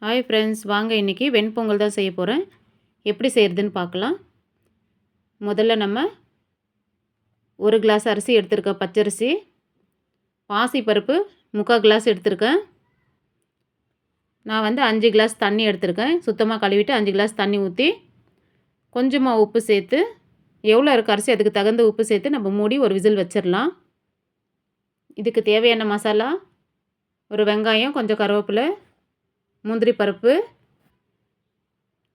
Hi friends, வாங்க இன்றைக்கி வெண்பொங்கல் தான் செய்ய போகிறேன். எப்படி செய்கிறதுன்னு பார்க்கலாம். முதல்ல நம்ம 1 கிளாஸ் அரிசி எடுத்துருக்கேன், பச்சரிசி. பாசிப்பருப்பு 3/4 கிளாஸ் எடுத்துருக்கேன். நான் 5 கிளாஸ் தண்ணி எடுத்துருக்கேன். சுத்தமாக கழுவிட்டு 5 கிளாஸ் தண்ணி ஊற்றி கொஞ்சமாக உப்பு சேர்த்து, எவ்வளோ இருக்க அரிசி அதுக்கு தகுந்த உப்பு சேர்த்து நம்ம மூடி ஒரு விசில் வச்சிடலாம். இதுக்கு தேவையான மசாலா, ஒரு வெங்காயம், கொஞ்சம் கருவேப்பிலை, முந்திரி பருப்பு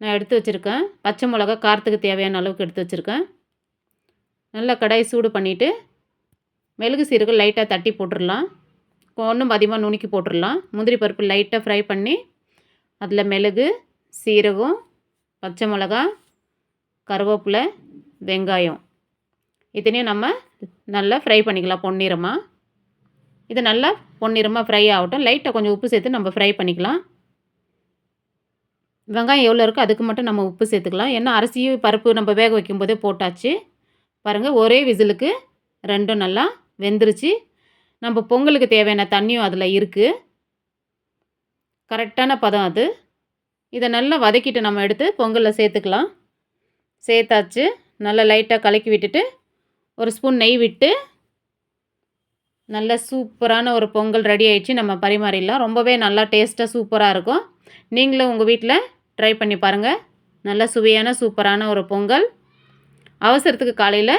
நான் எடுத்து வச்சுருக்கேன். பச்சை மிளகா காரத்துக்கு தேவையான அளவுக்கு எடுத்து வச்சுருக்கேன். நல்லா கடாய் சூடு பண்ணிவிட்டு மிளகு சீரகம் லைட்டாக தட்டி போட்டுடலாம். ஒன்றும் அதிகமாக நுணுக்கி போட்டுடலாம். முந்திரி பருப்பு லைட்டாக ஃப்ரை பண்ணி அதில் மிளகு, சீரகம், பச்சை மிளகா, கருவேப்பிலை, வெங்காயம் இத்தனையும் நம்ம நல்லா ஃப்ரை பண்ணிக்கலாம் பொன்னிறமாக. இது நல்லா பொன்னிறமாக ஃப்ரை ஆகட்டும். லைட்டாக கொஞ்சம் உப்பு சேர்த்து நம்ம ஃப்ரை பண்ணிக்கலாம். வெங்காயம் எவ்வளோ இருக்கோ அதுக்கு மட்டும் நம்ம உப்பு சேர்த்துக்கலாம். ஏன்னா அரிசியும் பருப்பு நம்ம வேக வைக்கும்போதே போட்டாச்சு. பாருங்கள், ஒரே விசிலுக்கு ரெண்டும் நல்லா வெந்துருச்சு. நம்ம பொங்கலுக்கு தேவையான தண்ணியும் அதில் இருக்குது. கரெக்டான பதம் அது. இதை நல்லா வதக்கிட்டு நம்ம எடுத்து பொங்கலில் சேர்த்துக்கலாம். சேர்த்தாச்சு. நல்லா லைட்டாக கலக்கி விட்டுட்டு ஒரு ஸ்பூன் நெய் விட்டு நல்ல சூப்பரான ஒரு பொங்கல் ரெடி ஆயிடுச்சு. நம்ம பரிமாறிடலாம். ரொம்பவே நல்லா டேஸ்ட்டாக சூப்பராக இருக்கும். நீங்களும் உங்கள் வீட்டில் ட்ரை பண்ணி பாருங்கள். நல்ல சுவையான சூப்பரான ஒரு பொங்கல். அவசரத்துக்கு காலையில்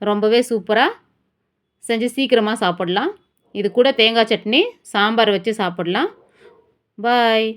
ரொம்பவே சூப்பராக செஞ்சு சீக்கிரமாக சாப்பிடலாம். இது கூட தேங்காய் சட்னி, சாம்பார் வச்சு சாப்பிடலாம். பாய்.